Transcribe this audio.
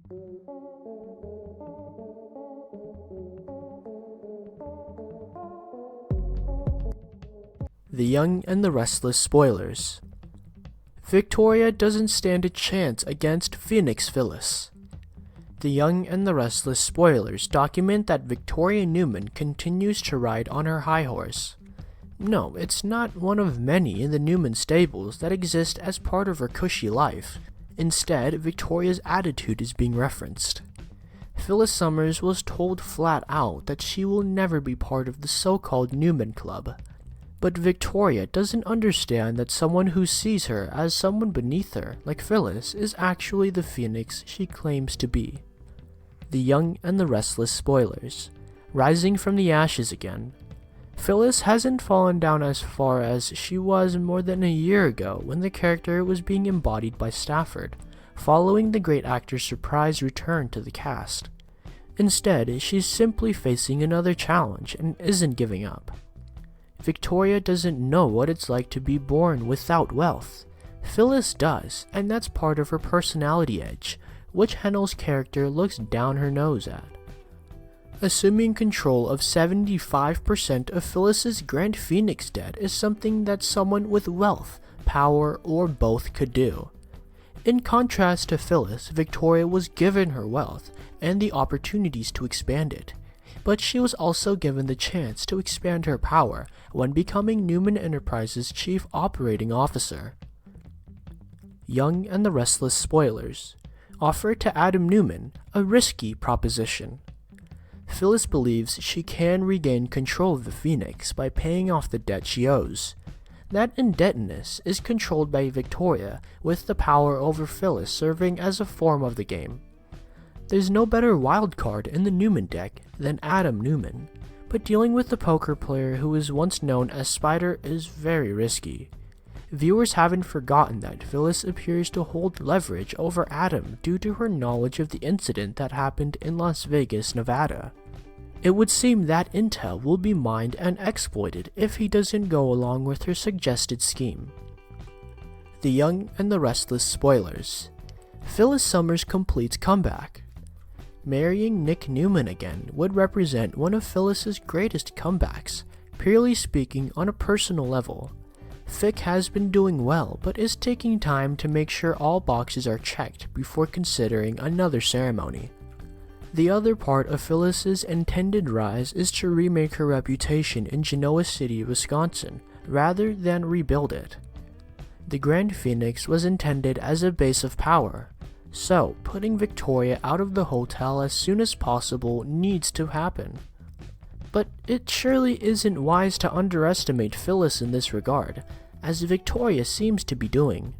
The Young and the Restless Spoilers. Victoria doesn't stand a chance against Phoenix Phyllis. The Young and the Restless Spoilers document that Victoria Newman continues to ride on her high horse. No, it's not one of many in the Newman stables that exist as part of her cushy life. Instead, Victoria's attitude is being referenced. Phyllis Summers was told flat out that she will never be part of the so-called Newman Club. But Victoria doesn't understand that someone who sees her as someone beneath her, like Phyllis, is actually the Phoenix she claims to be. The Young and the Restless Spoilers. Rising from the ashes again. Phyllis hasn't fallen down as far as she was more than a year ago when the character was being embodied by Stafford, following the great actor's surprise return to the cast. Instead, she's simply facing another challenge and isn't giving up. Victoria doesn't know what it's like to be born without wealth. Phyllis does, and that's part of her personality edge, which Hennell's character looks down her nose at. Assuming control of 75% of Phyllis's Grand Phoenix debt is something that someone with wealth, power, or both could do. In contrast to Phyllis, Victoria was given her wealth and the opportunities to expand it. But she was also given the chance to expand her power when becoming Newman Enterprises' chief operating officer. Young and the Restless Spoilers. Offered to Adam Newman, a risky proposition. Phyllis believes she can regain control of the Phoenix by paying off the debt she owes. That indebtedness is controlled by Victoria, with the power over Phyllis serving as a form of the game. There's no better wildcard in the Newman deck than Adam Newman, but dealing with the poker player who was once known as Spider is very risky. Viewers haven't forgotten that Phyllis appears to hold leverage over Adam due to her knowledge of the incident that happened in Las Vegas, Nevada. It would seem that intel will be mined and exploited if he doesn't go along with her suggested scheme. The Young and the Restless Spoilers. Phyllis Summers completes comeback. Marrying Nick Newman again would represent one of Phyllis's greatest comebacks, purely speaking on a personal level. Vic has been doing well, but is taking time to make sure all boxes are checked before considering another ceremony. The other part of Phyllis's intended rise is to remake her reputation in Genoa City, Wisconsin, rather than rebuild it. The Grand Phoenix was intended as a base of power, so putting Victoria out of the hotel as soon as possible needs to happen. But it surely isn't wise to underestimate Phyllis in this regard, as Victoria seems to be doing.